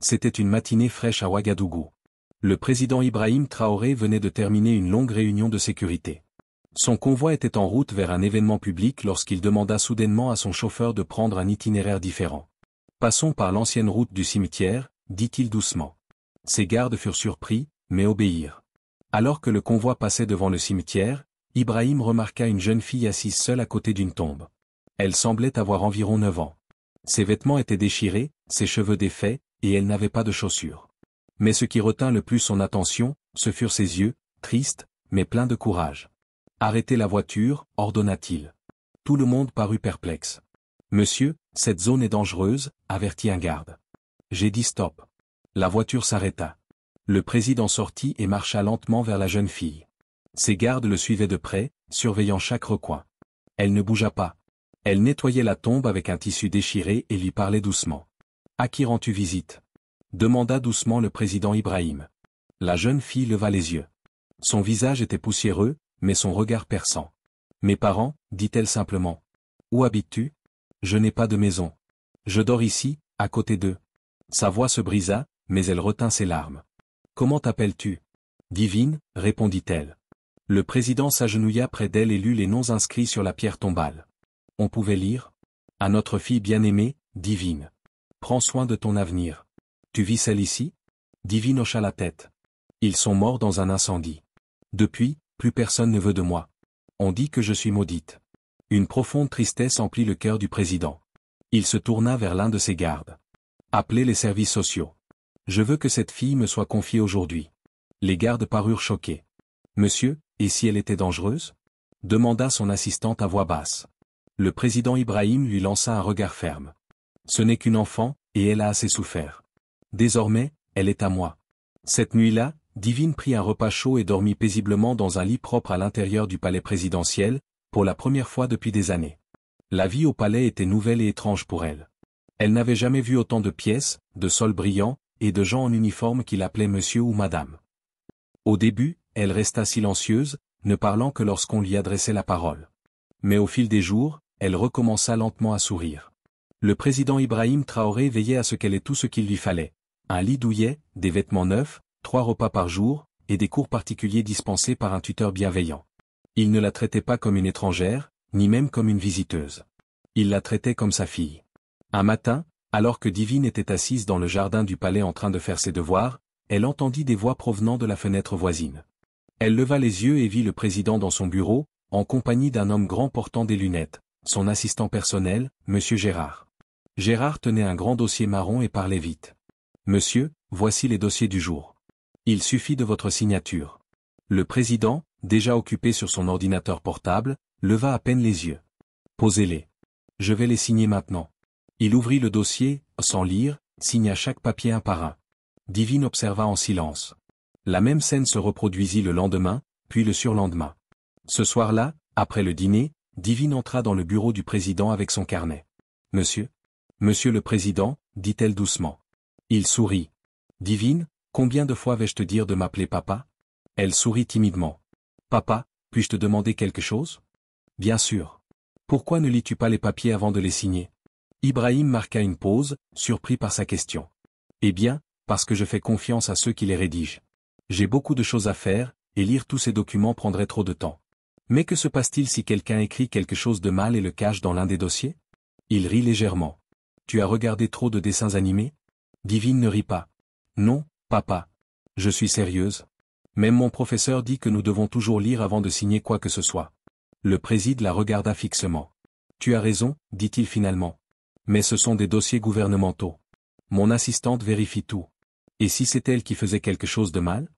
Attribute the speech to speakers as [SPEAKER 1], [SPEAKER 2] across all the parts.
[SPEAKER 1] C'était une matinée fraîche à Ouagadougou. Le président Ibrahim Traoré venait de terminer une longue réunion de sécurité. Son convoi était en route vers un événement public lorsqu'il demanda soudainement à son chauffeur de prendre un itinéraire différent. « Passons par l'ancienne route du cimetière », dit-il doucement. Ses gardes furent surpris, mais obéirent. Alors que le convoi passait devant le cimetière, Ibrahim remarqua une jeune fille assise seule à côté d'une tombe. Elle semblait avoir environ 9 ans. Ses vêtements étaient déchirés, ses cheveux défaits, et elle n'avait pas de chaussures. Mais ce qui retint le plus son attention, ce furent ses yeux, tristes, mais pleins de courage. « Arrêtez la voiture », ordonna-t-il. Tout le monde parut perplexe. « Monsieur, cette zone est dangereuse », avertit un garde. J'ai dit stop. La voiture s'arrêta. Le président sortit et marcha lentement vers la jeune fille. Ses gardes le suivaient de près, surveillant chaque recoin. Elle ne bougea pas. Elle nettoyait la tombe avec un tissu déchiré et lui parlait doucement. « À qui rends-tu visite ?» demanda doucement le président Ibrahim. La jeune fille leva les yeux. Son visage était poussiéreux, mais son regard perçant. « Mes parents, dit-elle simplement. Où habites-tu ? Je n'ai pas de maison. Je dors ici, à côté d'eux. Sa voix se brisa, mais elle retint ses larmes. Comment t'appelles-tu ? Divine, répondit-elle. Le président s'agenouilla près d'elle et lut les noms inscrits sur la pierre tombale. On pouvait lire ? À notre fille bien-aimée, Divine. Prends soin de ton avenir. Tu vis seule ici ? Divine hocha la tête. Ils sont morts dans un incendie. Depuis, plus personne ne veut de moi. On dit que je suis maudite. Une profonde tristesse emplit le cœur du président. Il se tourna vers l'un de ses gardes. Appelez les services sociaux. Je veux que cette fille me soit confiée aujourd'hui. Les gardes parurent choqués. Monsieur, et si elle était dangereuse ? Demanda son assistante à voix basse. Le président Ibrahim lui lança un regard ferme. Ce n'est qu'une enfant, et elle a assez souffert. Désormais, elle est à moi. Cette nuit-là, Divine prit un repas chaud et dormit paisiblement dans un lit propre à l'intérieur du palais présidentiel, pour la première fois depuis des années. La vie au palais était nouvelle et étrange pour elle. Elle n'avait jamais vu autant de pièces, de sols brillants, et de gens en uniforme qui l'appelaient monsieur ou madame. Au début, elle resta silencieuse, ne parlant que lorsqu'on lui adressait la parole. Mais au fil des jours, elle recommença lentement à sourire. Le président Ibrahim Traoré veillait à ce qu'elle ait tout ce qu'il lui fallait. Un lit douillet, des vêtements neufs, 3 repas par jour, et des cours particuliers dispensés par un tuteur bienveillant. Il ne la traitait pas comme une étrangère, ni même comme une visiteuse. Il la traitait comme sa fille. Un matin, alors que Divine était assise dans le jardin du palais en train de faire ses devoirs, elle entendit des voix provenant de la fenêtre voisine. Elle leva les yeux et vit le président dans son bureau, en compagnie d'un homme grand portant des lunettes, son assistant personnel, monsieur Gérard. Gérard tenait un grand dossier marron et parlait vite. « Monsieur, voici les dossiers du jour. Il suffit de votre signature. » Le président, déjà occupé sur son ordinateur portable, leva à peine les yeux. « Posez-les. Je vais les signer maintenant. » Il ouvrit le dossier, sans lire, signa chaque papier un par un. Divine observa en silence. La même scène se reproduisit le lendemain, puis le surlendemain. Ce soir-là, après le dîner, Divine entra dans le bureau du président avec son carnet. « Monsieur ? Monsieur le président, dit-elle doucement. Il sourit. « Divine, combien de fois vais-je te dire de m'appeler papa ?» Elle sourit timidement. « Papa, puis-je te demander quelque chose ?»« Bien sûr. Pourquoi ne lis-tu pas les papiers avant de les signer ?» Ibrahim marqua une pause, surpris par sa question. « Eh bien, parce que je fais confiance à ceux qui les rédigent. J'ai beaucoup de choses à faire, et lire tous ces documents prendrait trop de temps. Mais que se passe-t-il si quelqu'un écrit quelque chose de mal et le cache dans l'un des dossiers ?» Il rit légèrement. « Tu as regardé trop de dessins animés ?» Divine ne rit pas. « Non, papa. Je suis sérieuse. Même mon professeur dit que nous devons toujours lire avant de signer quoi que ce soit. » Le président la regarda fixement. « Tu as raison, dit-il finalement. Mais ce sont des dossiers gouvernementaux. Mon assistante vérifie tout. Et si c'est elle qui faisait quelque chose de mal ?»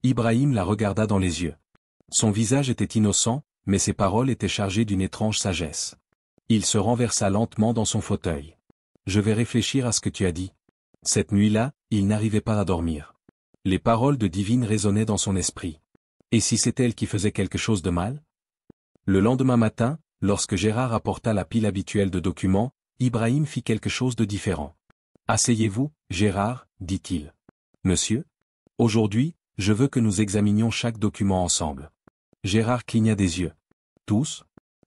[SPEAKER 1] Ibrahim la regarda dans les yeux. Son visage était innocent, mais ses paroles étaient chargées d'une étrange sagesse. Il se renversa lentement dans son fauteuil. « Je vais réfléchir à ce que tu as dit. » Cette nuit-là, il n'arrivait pas à dormir. Les paroles de Divine résonnaient dans son esprit. Et si c'est elle qui faisait quelque chose de mal ? Le lendemain matin, lorsque Gérard apporta la pile habituelle de documents, Ibrahim fit quelque chose de différent. « Asseyez-vous, Gérard, dit-il. »« Monsieur ? Aujourd'hui, je veux que nous examinions chaque document ensemble. » Gérard cligna des yeux. « Tous ? » ?»«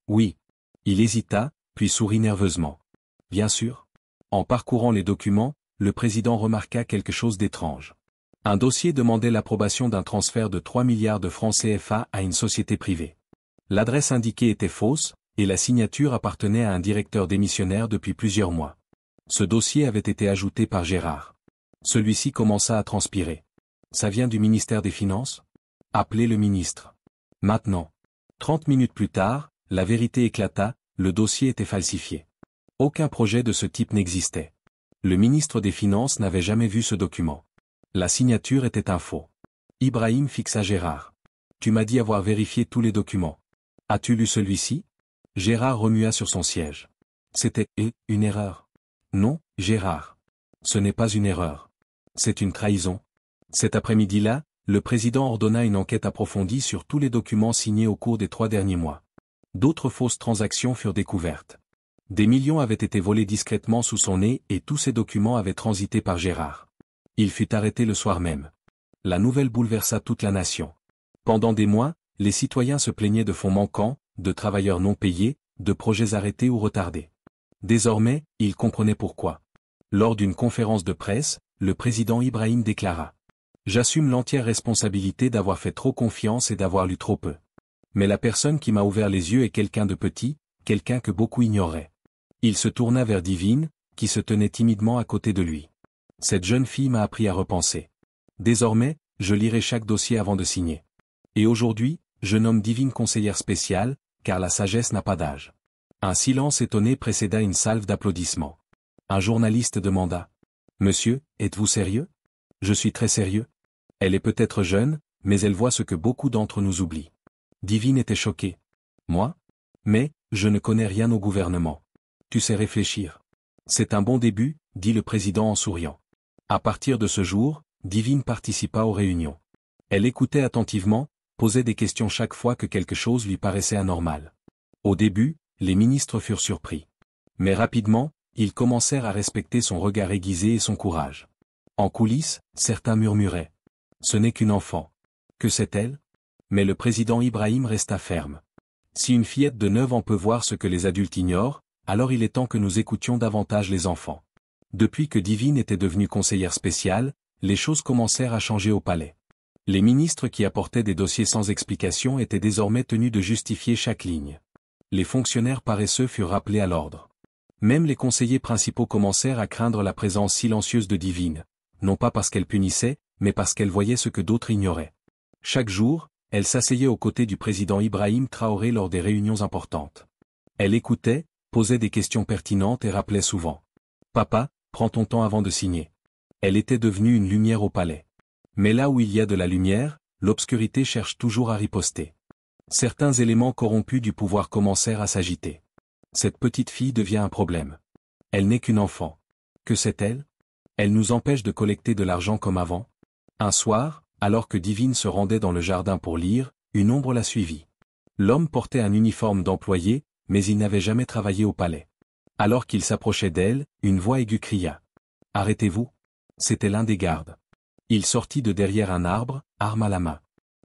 [SPEAKER 1] Oui. » Il hésita, puis sourit nerveusement. « Bien sûr. » En parcourant les documents, le président remarqua quelque chose d'étrange. Un dossier demandait l'approbation d'un transfert de 3 milliards de francs CFA à une société privée. L'adresse indiquée était fausse, et la signature appartenait à un directeur démissionnaire depuis plusieurs mois. Ce dossier avait été ajouté par Gérard. Celui-ci commença à transpirer. Ça vient du ministère des Finances? Appelez le ministre. Maintenant. 30 minutes plus tard, la vérité éclata, le dossier était falsifié. Aucun projet de ce type n'existait. Le ministre des Finances n'avait jamais vu ce document. La signature était un faux. Ibrahim fixa Gérard. Tu m'as dit avoir vérifié tous les documents. As-tu lu celui-ci? Gérard remua sur son siège. C'était une erreur. Non, Gérard. Ce n'est pas une erreur. C'est une trahison. Cet après-midi-là, le président ordonna une enquête approfondie sur tous les documents signés au cours des 3 derniers mois. D'autres fausses transactions furent découvertes. Des millions avaient été volés discrètement sous son nez et tous ces documents avaient transité par Gérard. Il fut arrêté le soir même. La nouvelle bouleversa toute la nation. Pendant des mois, les citoyens se plaignaient de fonds manquants, de travailleurs non payés, de projets arrêtés ou retardés. Désormais, ils comprenaient pourquoi. Lors d'une conférence de presse, le président Ibrahim déclara: « J'assume l'entière responsabilité d'avoir fait trop confiance et d'avoir lu trop peu. Mais la personne qui m'a ouvert les yeux est quelqu'un de petit, quelqu'un que beaucoup ignoraient. » Il se tourna vers Divine, qui se tenait timidement à côté de lui. Cette jeune fille m'a appris à repenser. Désormais, je lirai chaque dossier avant de signer. Et aujourd'hui, je nomme Divine conseillère spéciale, car la sagesse n'a pas d'âge. Un silence étonné précéda une salve d'applaudissements. Un journaliste demanda: « Monsieur, êtes-vous sérieux ? » « Je suis très sérieux. Elle est peut-être jeune, mais elle voit ce que beaucoup d'entre nous oublient. » Divine était choquée. « Moi ? Mais, je ne connais rien au gouvernement. Tu sais réfléchir. » « C'est un bon début, » dit le président en souriant. À partir de ce jour, Divine participa aux réunions. Elle écoutait attentivement, posait des questions chaque fois que quelque chose lui paraissait anormal. Au début, les ministres furent surpris. Mais rapidement, ils commencèrent à respecter son regard aiguisé et son courage. En coulisses, certains murmuraient: « Ce n'est qu'une enfant. Que sait-elle » Mais le président Ibrahim resta ferme. Si une fillette de 9 ans peut voir ce que les adultes ignorent, alors il est temps que nous écoutions davantage les enfants. Depuis que Divine était devenue conseillère spéciale, les choses commencèrent à changer au palais. Les ministres qui apportaient des dossiers sans explication étaient désormais tenus de justifier chaque ligne. Les fonctionnaires paresseux furent rappelés à l'ordre. Même les conseillers principaux commencèrent à craindre la présence silencieuse de Divine, non pas parce qu'elle punissait, mais parce qu'elle voyait ce que d'autres ignoraient. Chaque jour, elle s'asseyait aux côtés du président Ibrahim Traoré lors des réunions importantes. Elle écoutait, posait des questions pertinentes et rappelait souvent: « Papa, prends ton temps avant de signer. » Elle était devenue une lumière au palais. Mais là où il y a de la lumière, l'obscurité cherche toujours à riposter. Certains éléments corrompus du pouvoir commencèrent à s'agiter. Cette petite fille devient un problème. Elle n'est qu'une enfant. Que sait-elle ? Elle nous empêche de collecter de l'argent comme avant. Un soir, alors que Divine se rendait dans le jardin pour lire, une ombre la suivit. L'homme portait un uniforme d'employé, mais il n'avait jamais travaillé au palais. Alors qu'il s'approchait d'elle, une voix aiguë cria: « Arrêtez-vous !» C'était l'un des gardes. Il sortit de derrière un arbre, arme à la main.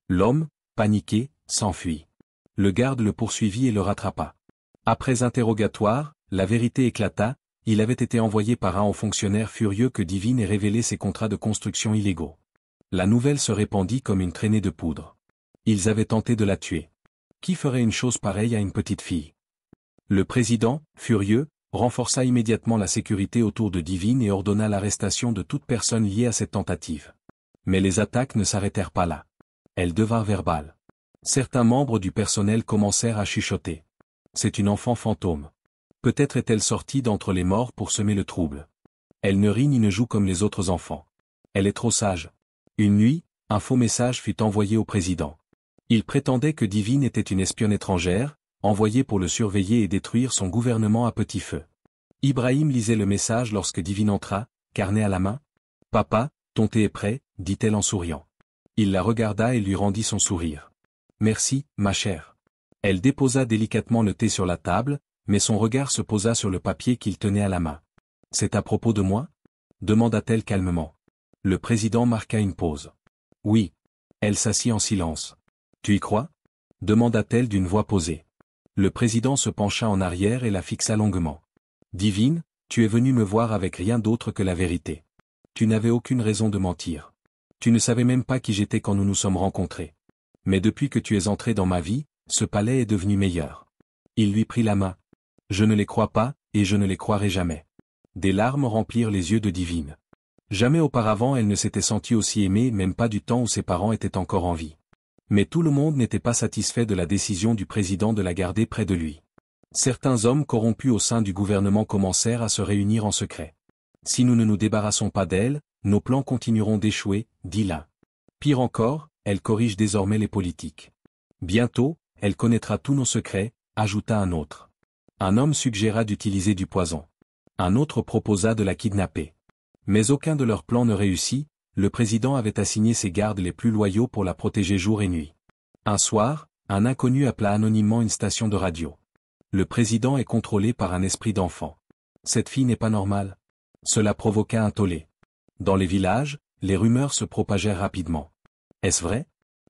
[SPEAKER 1] L'homme, paniqué, s'enfuit. Le garde le poursuivit et le rattrapa. Après interrogatoire, la vérité éclata: il avait été envoyé par un haut fonctionnaire furieux que Divine ait révélé ses contrats de construction illégaux. La nouvelle se répandit comme une traînée de poudre. Ils avaient tenté de la tuer. Qui ferait une chose pareille à une petite fille? Le président, furieux, renforça immédiatement la sécurité autour de Divine et ordonna l'arrestation de toute personne liée à cette tentative. Mais les attaques ne s'arrêtèrent pas là. Elles devinrent verbales. Certains membres du personnel commencèrent à chuchoter: « C'est une enfant fantôme. Peut-être est-elle sortie d'entre les morts pour semer le trouble. Elle ne rit ni ne joue comme les autres enfants. Elle est trop sage. » Une nuit, un faux message fut envoyé au président. Il prétendait que Divine était une espionne étrangère, envoyée pour le surveiller et détruire son gouvernement à petit feu. Ibrahim lisait le message lorsque Divine entra, carnet à la main. « Papa, ton thé est prêt » dit-elle en souriant. Il la regarda et lui rendit son sourire. « Merci, ma chère. » Elle déposa délicatement le thé sur la table, mais son regard se posa sur le papier qu'il tenait à la main. « C'est à propos de moi » demanda-t-elle calmement. Le président marqua une pause. « Oui. » Elle s'assit en silence. « Tu y crois » demanda-t-elle d'une voix posée. Le président se pencha en arrière et la fixa longuement. « Divine, tu es venue me voir avec rien d'autre que la vérité. Tu n'avais aucune raison de mentir. Tu ne savais même pas qui j'étais quand nous nous sommes rencontrés. Mais depuis que tu es entré dans ma vie, ce palais est devenu meilleur. Il lui prit la main. Je ne les crois pas, et je ne les croirai jamais. Des larmes remplirent les yeux de Divine. Jamais auparavant elle ne s'était sentie aussi aimée, même pas du temps où ses parents étaient encore en vie. Mais tout le monde n'était pas satisfait de la décision du président de la garder près de lui. Certains hommes corrompus au sein du gouvernement commencèrent à se réunir en secret. Si nous ne nous débarrassons pas d'elle, nos plans continueront d'échouer, dit l'un. Pire encore, elle corrige désormais les politiques. Bientôt, elle connaîtra tous nos secrets, ajouta un autre. Un homme suggéra d'utiliser du poison. Un autre proposa de la kidnapper. Mais aucun de leurs plans ne réussit, le président avait assigné ses gardes les plus loyaux pour la protéger jour et nuit. Un soir, un inconnu appela anonymement une station de radio. Le président est contrôlé par un esprit d'enfant. Cette fille n'est pas normale. Cela provoqua un tollé. Dans les villages, les rumeurs se propagèrent rapidement. Est-ce vrai?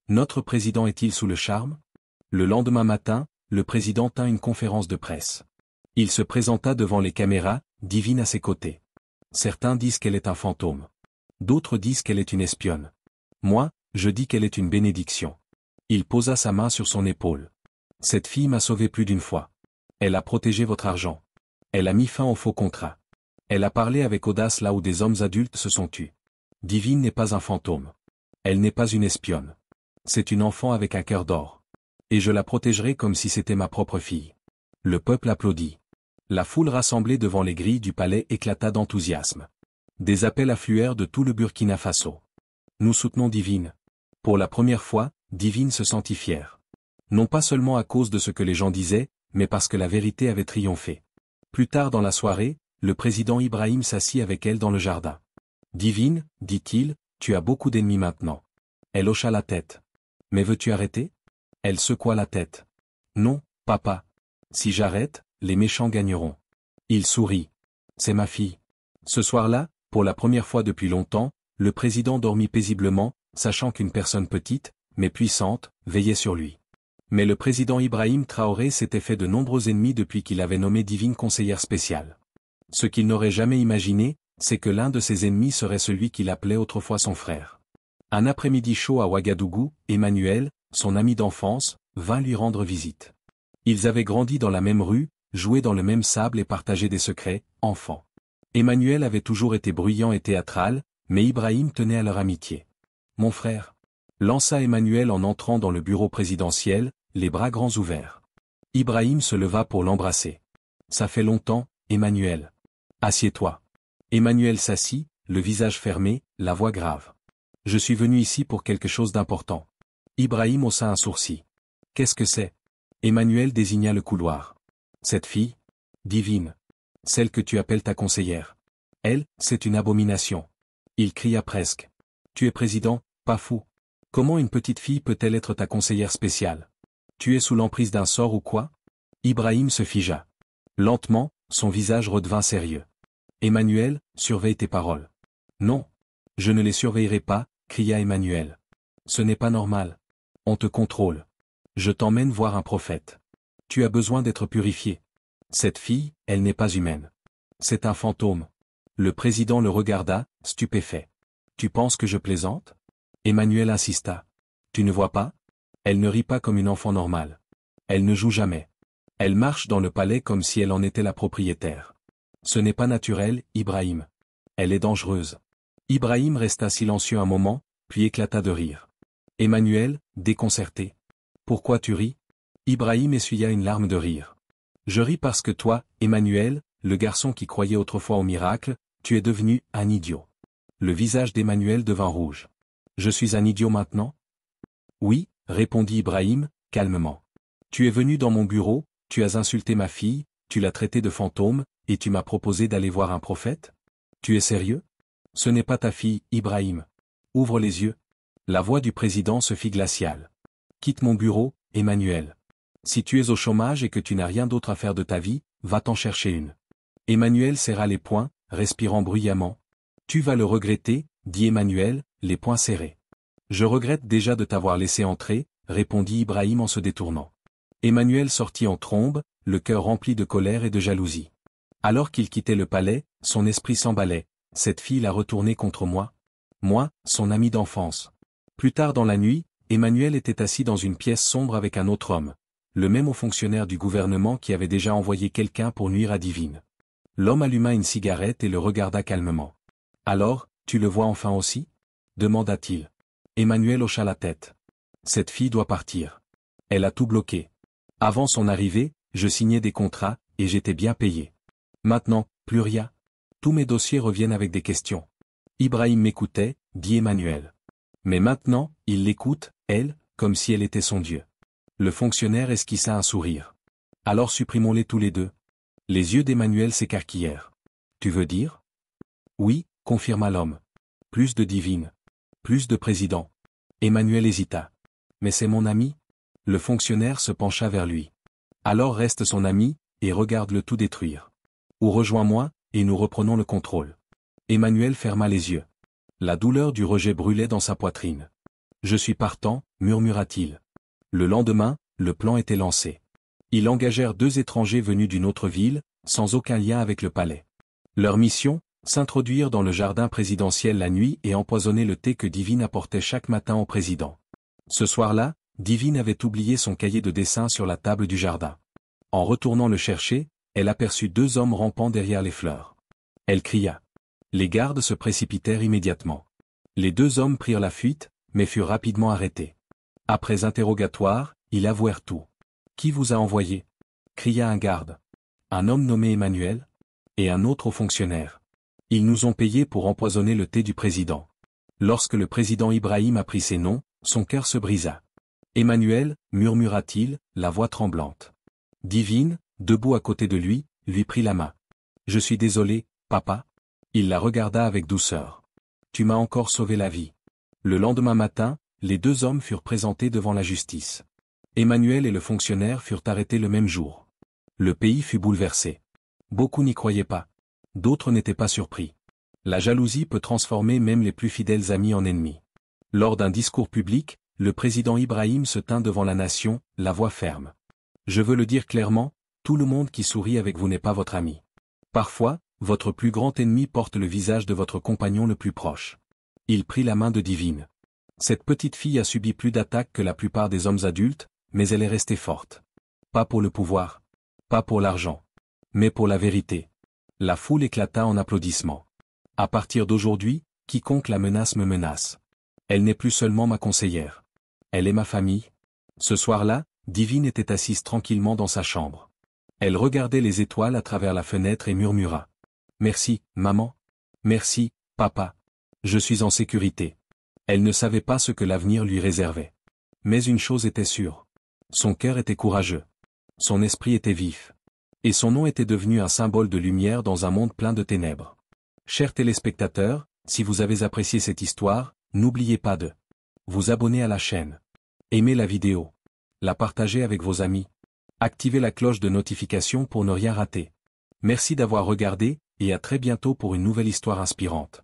[SPEAKER 1] Notre président est-il sous le charme? Le lendemain matin, le président tint une conférence de presse. Il se présenta devant les caméras, Divine à ses côtés. Certains disent qu'elle est un fantôme. D'autres disent qu'elle est une espionne. Moi, je dis qu'elle est une bénédiction. Il posa sa main sur son épaule. Cette fille m'a sauvé plus d'une fois. Elle a protégé votre argent. Elle a mis fin aux faux contrats. Elle a parlé avec audace là où des hommes adultes se sont tus. Divine n'est pas un fantôme. Elle n'est pas une espionne. C'est une enfant avec un cœur d'or. Et je la protégerai comme si c'était ma propre fille. Le peuple applaudit. La foule rassemblée devant les grilles du palais éclata d'enthousiasme. Des appels affluèrent de tout le Burkina Faso. Nous soutenons Divine. Pour la première fois, Divine se sentit fière. Non pas seulement à cause de ce que les gens disaient, mais parce que la vérité avait triomphé. Plus tard dans la soirée, le président Ibrahim s'assit avec elle dans le jardin. Divine, dit-il, tu as beaucoup d'ennemis maintenant. Elle hocha la tête. Mais veux-tu arrêter? Elle secoua la tête. Non, papa. Si j'arrête, les méchants gagneront. Il sourit. C'est ma fille. Ce soir-là, pour la première fois depuis longtemps, le président dormit paisiblement, sachant qu'une personne petite, mais puissante, veillait sur lui. Mais le président Ibrahim Traoré s'était fait de nombreux ennemis depuis qu'il avait nommé Divine conseillère spéciale. Ce qu'il n'aurait jamais imaginé, c'est que l'un de ses ennemis serait celui qu'il appelait autrefois son frère. Un après-midi chaud à Ouagadougou, Emmanuel, son ami d'enfance, vint lui rendre visite. Ils avaient grandi dans la même rue, joué dans le même sable et partagé des secrets, enfants. Emmanuel avait toujours été bruyant et théâtral, mais Ibrahim tenait à leur amitié. « Mon frère » lança Emmanuel en entrant dans le bureau présidentiel, les bras grands ouverts. Ibrahim se leva pour l'embrasser. « Ça fait longtemps, Emmanuel. Assieds-toi. » Emmanuel s'assit, le visage fermé, la voix grave. « Je suis venu ici pour quelque chose d'important. » Ibrahim haussa un sourcil. « Qu'est-ce que c'est » Emmanuel désigna le couloir. Cette fille? Divine. Celle que tu appelles ta conseillère. Elle, c'est une abomination. Il cria presque. Tu es président, pas fou. Comment une petite fille peut-elle être ta conseillère spéciale? Tu es sous l'emprise d'un sort ou quoi? Ibrahim se figea. Lentement, son visage redevint sérieux. Emmanuel, surveille tes paroles. Non. Je ne les surveillerai pas, cria Emmanuel. Ce n'est pas normal. On te contrôle. Je t'emmène voir un prophète. Tu as besoin d'être purifié. Cette fille, elle n'est pas humaine. C'est un fantôme. Le président le regarda, stupéfait. Tu penses que je plaisante? Emmanuel insista. Tu ne vois pas? Elle ne rit pas comme une enfant normale. Elle ne joue jamais. Elle marche dans le palais comme si elle en était la propriétaire. Ce n'est pas naturel, Ibrahim. Elle est dangereuse. Ibrahim resta silencieux un moment, puis éclata de rire. Emmanuel, déconcerté. Pourquoi tu ris? Ibrahim essuya une larme de rire. Je ris parce que toi, Emmanuel, le garçon qui croyait autrefois au miracle, tu es devenu un idiot. Le visage d'Emmanuel devint rouge. Je suis un idiot maintenant? Oui, répondit Ibrahim, calmement. Tu es venu dans mon bureau, tu as insulté ma fille, tu l'as traitée de fantôme, et tu m'as proposé d'aller voir un prophète? Tu es sérieux? Ce n'est pas ta fille, Ibrahim. Ouvre les yeux. La voix du président se fit glaciale. Quitte mon bureau, Emmanuel. Si tu es au chômage et que tu n'as rien d'autre à faire de ta vie, va t'en chercher une. Emmanuel serra les poings, respirant bruyamment. Tu vas le regretter, dit Emmanuel, les poings serrés. Je regrette déjà de t'avoir laissé entrer, répondit Ibrahim en se détournant. Emmanuel sortit en trombe, le cœur rempli de colère et de jalousie. Alors qu'il quittait le palais, son esprit s'emballait. cette fille l'a retourné contre moi. Moi, son ami d'enfance. Plus tard dans la nuit, Emmanuel était assis dans une pièce sombre avec un autre homme, le même haut fonctionnaire du gouvernement qui avait déjà envoyé quelqu'un pour nuire à Divine. L'homme alluma une cigarette et le regarda calmement. « Alors, tu le vois enfin aussi ?» demanda-t-il. Emmanuel hocha la tête. « Cette fille doit partir. Elle a tout bloqué. Avant son arrivée, je signais des contrats, et j'étais bien payé. Maintenant, plus rien. Tous mes dossiers reviennent avec des questions. » Ibrahim m'écoutait, dit Emmanuel. Mais maintenant, il l'écoute, elle, comme si elle était son Dieu. Le fonctionnaire esquissa un sourire. Alors supprimons-les tous les deux. Les yeux d'Emmanuel s'écarquillèrent. Tu veux dire? Oui, confirma l'homme. Plus de Divine. Plus de président. Emmanuel hésita. Mais c'est mon ami? Le fonctionnaire se pencha vers lui. Alors reste son ami, et regarde-le tout détruire. Ou rejoins-moi, et nous reprenons le contrôle. Emmanuel ferma les yeux. La douleur du rejet brûlait dans sa poitrine. Je suis partant, murmura-t-il. Le lendemain, le plan était lancé. Ils engagèrent 2 étrangers venus d'une autre ville, sans aucun lien avec le palais. Leur mission, s'introduire dans le jardin présidentiel la nuit et empoisonner le thé que Divine apportait chaque matin au président. Ce soir-là, Divine avait oublié son cahier de dessin sur la table du jardin. En retournant le chercher, elle aperçut 2 hommes rampant derrière les fleurs. Elle cria. Les gardes se précipitèrent immédiatement. Les 2 hommes prirent la fuite, mais furent rapidement arrêtés. Après interrogatoire, ils avouèrent tout. « Qui vous a envoyé » cria un garde. Un homme nommé Emmanuel et un autre haut fonctionnaire. Ils nous ont payés pour empoisonner le thé du président. Lorsque le président Ibrahim apprit ces noms, son cœur se brisa. Emmanuel, murmura-t-il, la voix tremblante. Divine, debout à côté de lui, lui prit la main. « Je suis désolé, papa. » Il la regarda avec douceur. « Tu m'as encore sauvé la vie. » Le lendemain matin, les 2 hommes furent présentés devant la justice. Emmanuel et le fonctionnaire furent arrêtés le même jour. Le pays fut bouleversé. Beaucoup n'y croyaient pas. D'autres n'étaient pas surpris. La jalousie peut transformer même les plus fidèles amis en ennemis. Lors d'un discours public, le président Ibrahim se tint devant la nation, la voix ferme. « Je veux le dire clairement, tout le monde qui sourit avec vous n'est pas votre ami. Parfois, votre plus grand ennemi porte le visage de votre compagnon le plus proche. » Il prit la main de Divine. Cette petite fille a subi plus d'attaques que la plupart des hommes adultes, mais elle est restée forte. Pas pour le pouvoir. Pas pour l'argent. Mais pour la vérité. La foule éclata en applaudissements. À partir d'aujourd'hui, quiconque la menace me menace. Elle n'est plus seulement ma conseillère. Elle est ma famille. Ce soir-là, Divine était assise tranquillement dans sa chambre. Elle regardait les étoiles à travers la fenêtre et murmura. « Merci, maman. Merci, papa. Je suis en sécurité. » Elle ne savait pas ce que l'avenir lui réservait. Mais une chose était sûre. Son cœur était courageux. Son esprit était vif. Et son nom était devenu un symbole de lumière dans un monde plein de ténèbres. Chers téléspectateurs, si vous avez apprécié cette histoire, n'oubliez pas de vous abonner à la chaîne. Aimez la vidéo. La partager avec vos amis. Activez la cloche de notification pour ne rien rater. Merci d'avoir regardé, et à très bientôt pour une nouvelle histoire inspirante.